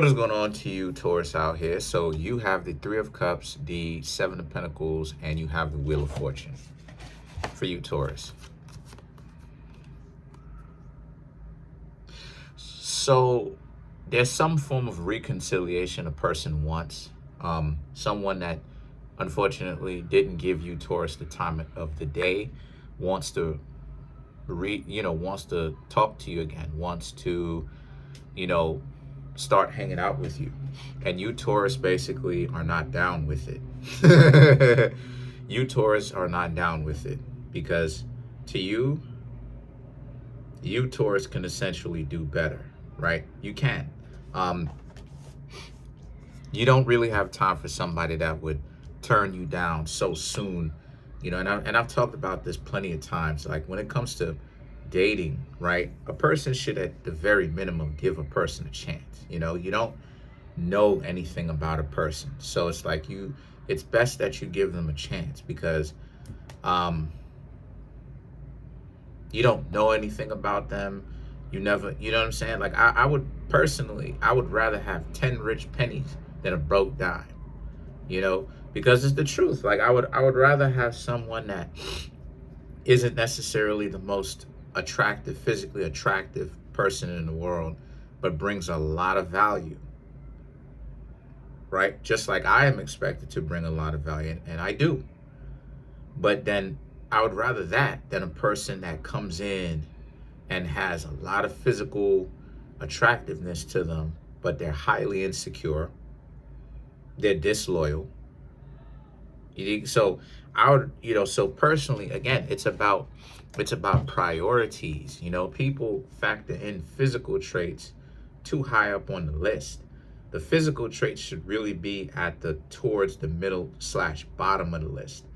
What is going on to you, Taurus, out here? So you have the Three of Cups, the Seven of Pentacles, and you have the Wheel of Fortune for you, Taurus. So there's some form of reconciliation a person wants. Someone that unfortunately didn't give you, Taurus, the time of the day, wants to wants to talk to you again, wants to, start hanging out with you. And you, Taurus, basically are not down with it. You, Taurus, are not down with it because to you, Taurus, can essentially do better, right? You can. Um, you don't really have time for somebody that would turn you down so soon, and I've talked about this plenty of times. Like when it comes to dating, right? A person should at the very minimum give a person a chance. You don't know anything about a person. So it's like it's best that you give them a chance because you don't know anything about them. You never, you know what I'm saying? Like I would personally, I would rather have 10 rich pennies than a broke dime, because it's the truth. Like I would rather have someone that isn't necessarily the most attractive, physically attractive person in the world, but brings a lot of value, right? Just like I am expected to bring a lot of value, and I do. But then I would rather that than a person that comes in and has a lot of physical attractiveness to them, but they're highly insecure, they're disloyal. So I would, so personally, again, it's about priorities. People factor in physical traits too high up on the list. The physical traits should really be towards the middle / bottom of the list.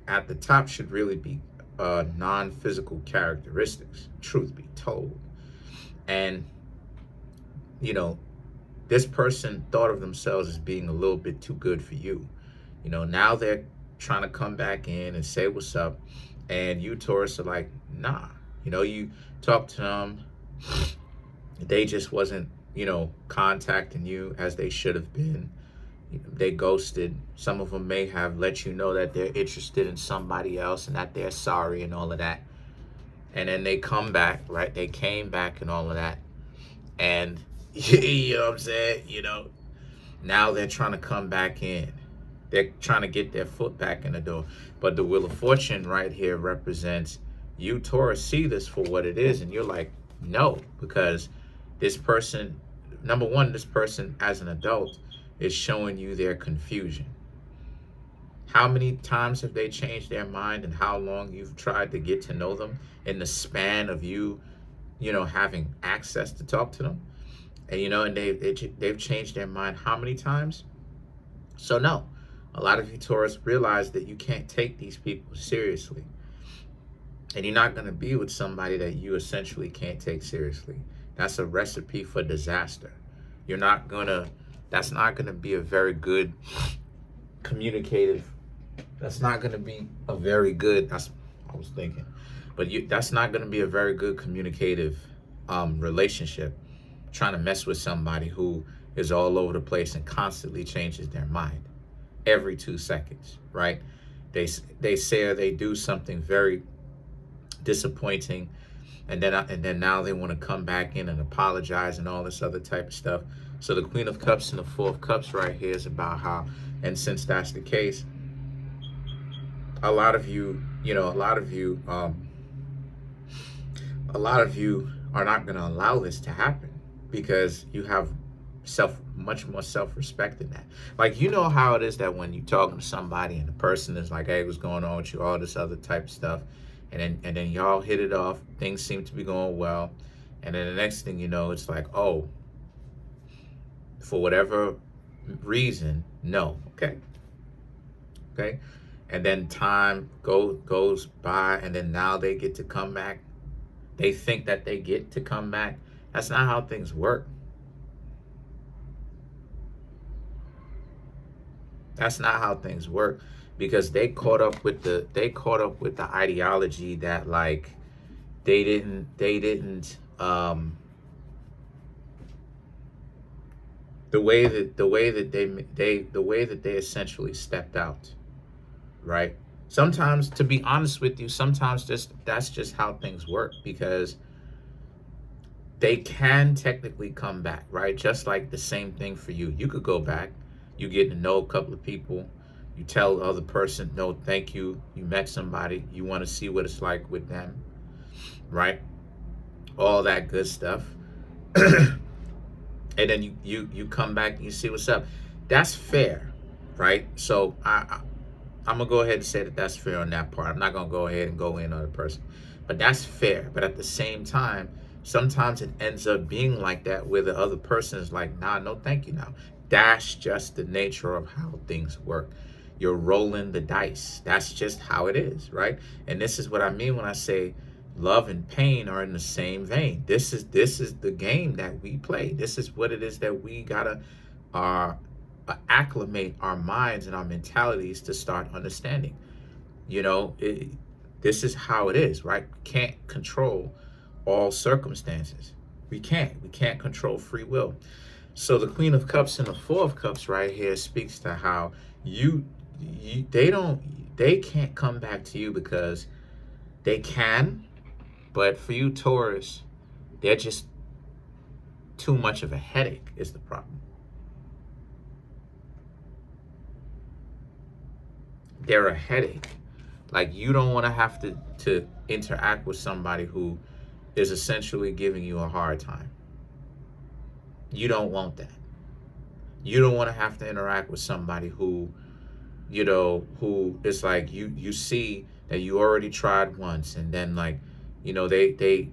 At the top should really be non-physical characteristics, truth be told. And this person thought of themselves as being a little bit too good for you. Now they're trying to come back in and say what's up, and you, Taurus, are like, nah. You talk to them, they just wasn't, contacting you as they should have been. They ghosted. Some of them may have let you know that they're interested in somebody else and that they're sorry and all of that. And then they come back, right? They came back and all of that. And you know what I'm saying? Now they're trying to come back in. They're trying to get their foot back in the door. But the Wheel of Fortune right here represents you, Taurus, see this for what it is. And you're like, no, because this person, number one, this person as an adult is showing you their confusion. How many times have they changed their mind, and how long you've tried to get to know them in the span of you, having access to talk to them? And, and they've changed their mind how many times? So no. A lot of you, Taurus, realize that you can't take these people seriously. And you're not going to be with somebody that you essentially can't take seriously. That's a recipe for disaster. That's not going to be a very good communicative. That's not going to be a very good, that's what I was thinking. But that's not going to be a very good communicative relationship. Trying to mess with somebody who is all over the place and constantly changes their mind every 2 seconds, right? They say or they do something very disappointing, and then now they want to come back in and apologize and all this other type of stuff. So the Queen of Cups and the Four of Cups right here is about how, and since that's the case, a lot of you are not going to allow this to happen because you have much more self-respect than that. Like, how it is that when you're talking to somebody and the person is like, hey, what's going on with you, all this other type of stuff, and then y'all hit it off, things seem to be going well, and then the next thing you know, it's like, oh, for whatever reason, no. Okay, and then time goes by, and then now they get to come back. They think that they get to come back. That's not how things work. That's not how things work, because they caught up with the ideology that, like, they didn't the way that they essentially stepped out, right? Sometimes, to be honest with you, sometimes just that's just how things work, because they can technically come back, right? Just like the same thing for you. You could go back, you get to know a couple of people, you tell the other person, no, thank you. You met somebody, you want to see what it's like with them, right? All that good stuff. And then you come back and you see what's up. That's fair, right? So I'm gonna go ahead and say that that's fair on that part. I'm not gonna go ahead and go in on the person, but that's fair. But at the same time, sometimes it ends up being like that, where the other person is like, nah, no, thank you. Now, that's just the nature of how things work. You're rolling the dice. That's just how it is, right? And this is what I mean when I say love and pain are in the same vein. This is the game that we play. This is what it is that we gotta uh, acclimate our minds and our mentalities to start understanding. You know, this is how it is, right? We can't control all circumstances. We can't. We can't control free will. So the Queen of Cups and the Four of Cups right here speaks to how they can't come back to you because they can, but for you, Taurus, they're just too much of a headache is the problem. They're a headache. Like, you don't want to have to interact with somebody who is essentially giving you a hard time. You don't want that. You don't want to have to interact with somebody who, who is like, you see that you already tried once, and then, like, they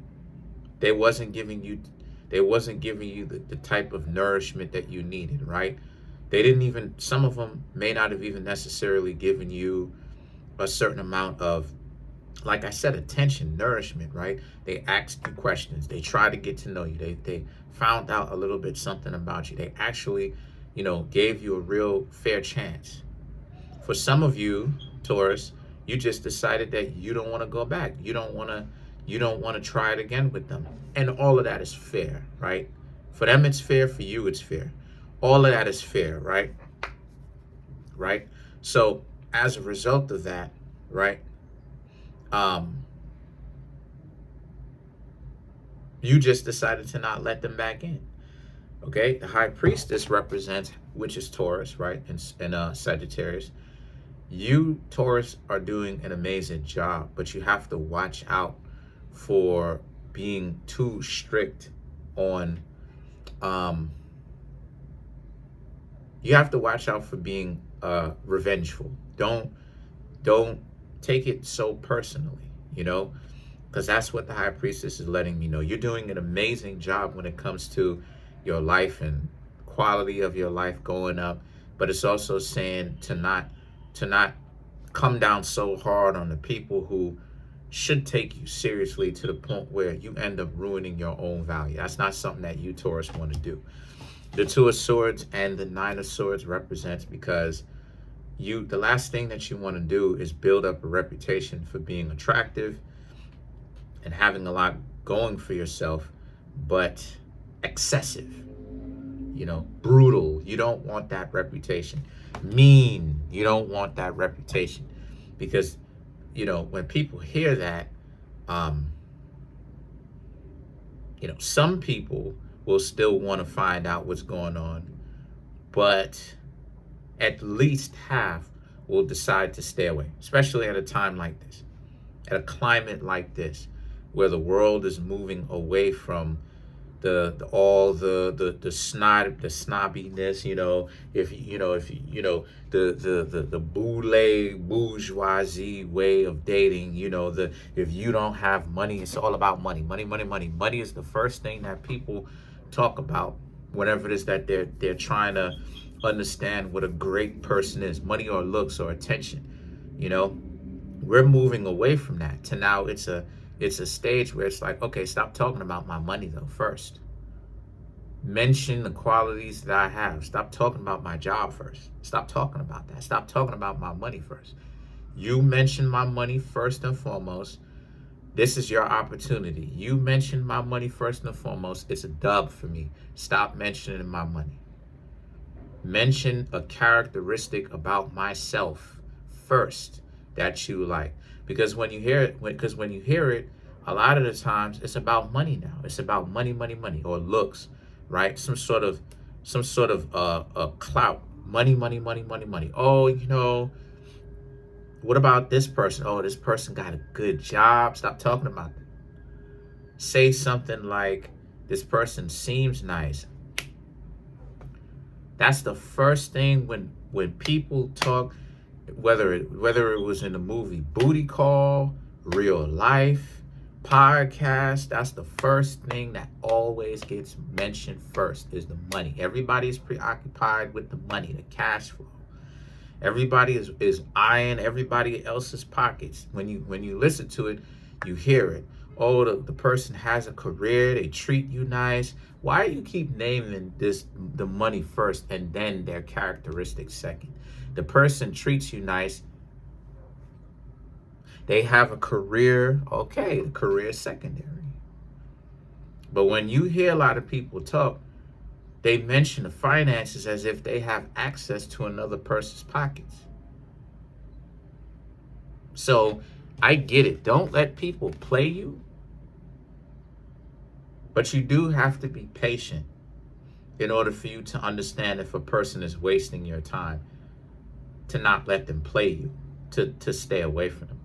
wasn't giving you the type of nourishment that you needed, right? They didn't even, some of them may not have even necessarily given you a certain amount of, like I said, attention, nourishment, right? They asked you questions. They tried to get to know you. They found out a little bit something about you. They actually, gave you a real fair chance. For some of you, Taurus, you just decided that you don't want to go back. You don't want to try it again with them. And all of that is fair, right? For them, it's fair. For you, it's fair. All of that is fair, right? Right? So as a result of that, right, you just decided to not let them back in. Okay? The High Priestess represents, which is Taurus, right? And Sagittarius. You, Taurus, are doing an amazing job, but you have to watch out for being too strict on, you have to watch out for being revengeful. Don't take it so personally, because that's what the High Priestess is letting me know. You're doing an amazing job when it comes to your life and quality of your life going up, but it's also saying to not come down so hard on the people who should take you seriously, to the point where you end up ruining your own value. That's not something that you, Taurus, want to do. The Two of Swords and the Nine of Swords represents, because the last thing that you want to do is build up a reputation for being attractive and having a lot going for yourself, but excessive, brutal. You don't want that reputation. Mean. You don't want that reputation, because, when people hear that, some people will still want to find out what's going on, but at least half will decide to stay away, especially at a time like this, at a climate like this, where the world is moving away from the snobbiness, the bourgeoisie way of dating, if you don't have money, it's all about money. Money is the first thing that people talk about whenever it is that they're trying to understand what a great person is. Money or looks or attention. We're moving away from that to now it's a stage where it's like, okay, stop talking about my money though first. Mention the qualities that I have. Stop talking about my job first. Stop talking about that. Stop talking about my money first. You mention my money first and foremost. This is your opportunity. You mention my money first and foremost. It's a dub for me. Stop mentioning my money. Mention a characteristic about myself first that you like. Because when you hear it, when you hear it, a lot of the times it's about money now. It's about money, money, money, or looks, right? Some sort of clout. Money, money, money, money, money. Oh, what about this person? Oh, this person got a good job. Stop talking about them. Say something like, this person seems nice. That's the first thing when people talk, whether it was in the movie Booty Call, real life, podcast, that's the first thing that always gets mentioned first is the money. Everybody is preoccupied with the money, the cash flow. Everybody is eyeing everybody else's pockets. When you listen to it, you hear it. Oh, the person has a career, they treat you nice. Why do you keep naming the money first and then their characteristics second? The person treats you nice. They have a career. Okay, the career is secondary. But when you hear a lot of people talk, they mention the finances as if they have access to another person's pockets. So I get it. Don't let people play you. But you do have to be patient in order for you to understand if a person is wasting your time, to not let them play you, to stay away from them.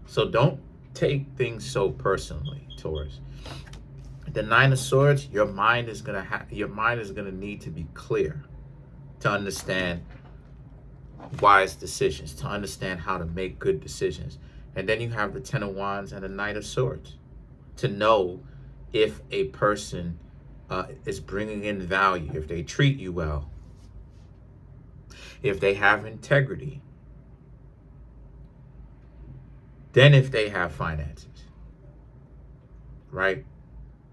So don't take things so personally, Taurus. The Nine of Swords, your mind is gonna need to be clear to understand wise decisions, to understand how to make good decisions. And then you have the Ten of Wands and the Knight of Swords to know if a person is bringing in value, if they treat you well, if they have integrity, then if they have finances, right?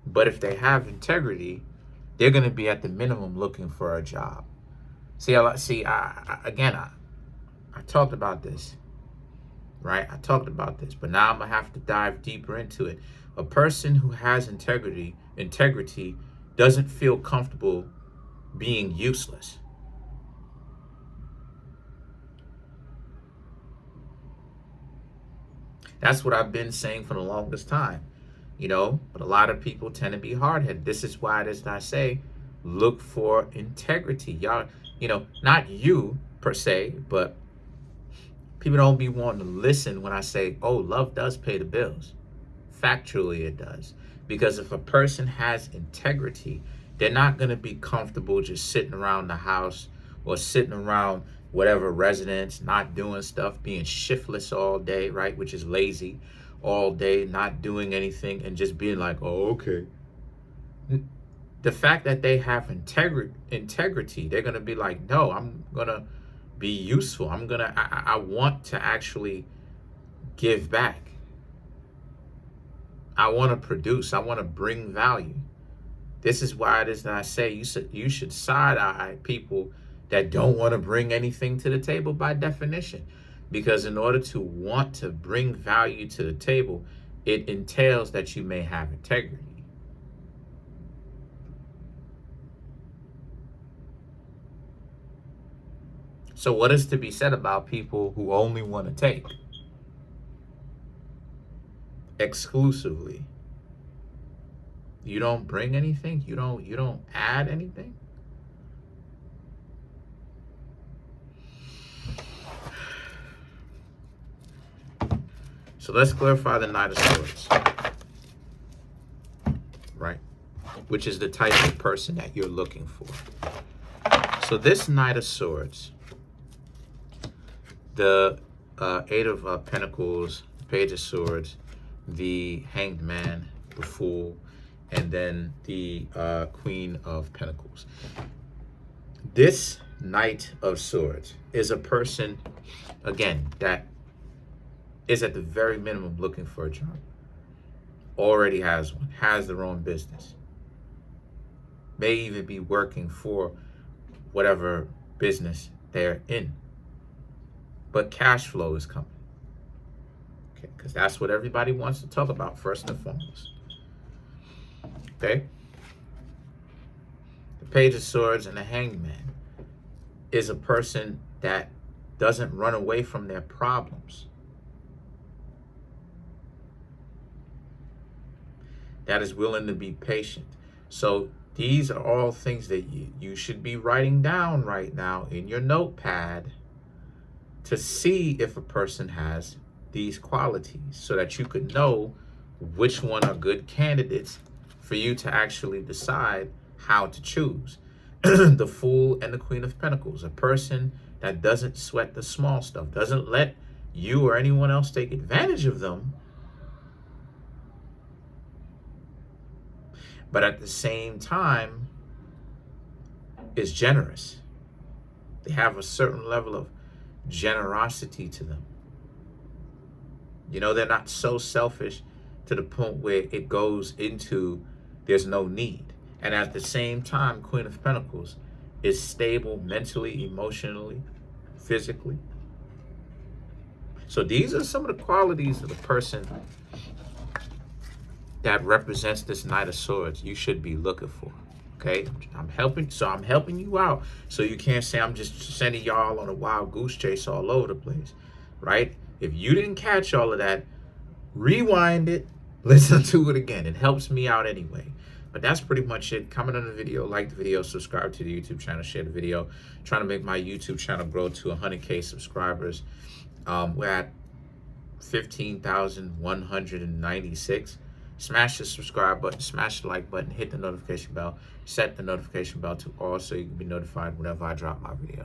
But if they have integrity, they're going to be at the minimum looking for a job. I talked about this, right? I talked about this, but now I'm going to have to dive deeper into it. A person who has integrity doesn't feel comfortable being useless. That's what I've been saying for the longest time, but a lot of people tend to be hard-headed. This is why it is that I say, look for integrity. Y'all, not you per se, but people don't be wanting to listen when I say, oh, love does pay the bills. Factually, it does. Because if a person has integrity, they're not going to be comfortable just sitting around the house or sitting around whatever residence, not doing stuff, being shiftless all day, right? Which is lazy all day, not doing anything and just being like, oh, okay. The fact that they have integrity, they're going to be like, no, I'm going to be useful. I want to actually give back. I want to produce. I want to bring value. This is why it is that I say you should side-eye people that don't want to bring anything to the table by definition. Because in order to want to bring value to the table, it entails that you may have integrity. So what is to be said about people who only want to take? Exclusively. You don't bring anything? You don't add anything? So let's clarify the Knight of Swords, right? Which is the type of person that you're looking for. So this Knight of Swords, the Eight of Pentacles, Page of Swords, the Hanged Man, the Fool, and then the Queen of Pentacles. This Knight of Swords is a person, again, that is at the very minimum looking for a job. Already has one, has their own business. May even be working for whatever business they're in. But cash flow is coming. Okay, because that's what everybody wants to talk about first and foremost. Okay? The Page of Swords and the Hanged Man. is a person that doesn't run away from their problems, that is willing to be patient. So these are all things that you should be writing down right now in your notepad to see if a person has these qualities, so that you could know which one are good candidates for you to actually decide how to choose. The Fool and the Queen of Pentacles, a person that doesn't sweat the small stuff, doesn't let you or anyone else take advantage of them, but at the same time is generous. They have a certain level of generosity to them. You know, they're not so selfish to the point where it goes into there's no need. And at the same time, Queen of Pentacles is stable mentally, emotionally, physically. So these are some of the qualities of the person that represents this Knight of Swords you should be looking for. Okay, I'm helping you out, so you can't say I'm just sending y'all on a wild goose chase all over the place, right? If you didn't catch all of that, rewind it, listen to it again. It helps me out anyway. But that's pretty much it. Comment on the video, like the video, subscribe to the YouTube channel, share the video. Trying to make my YouTube channel grow to 100K subscribers. We're at 15,196. Smash the subscribe button, smash the like button, hit the notification bell, set the notification bell to all so you can be notified whenever I drop my video.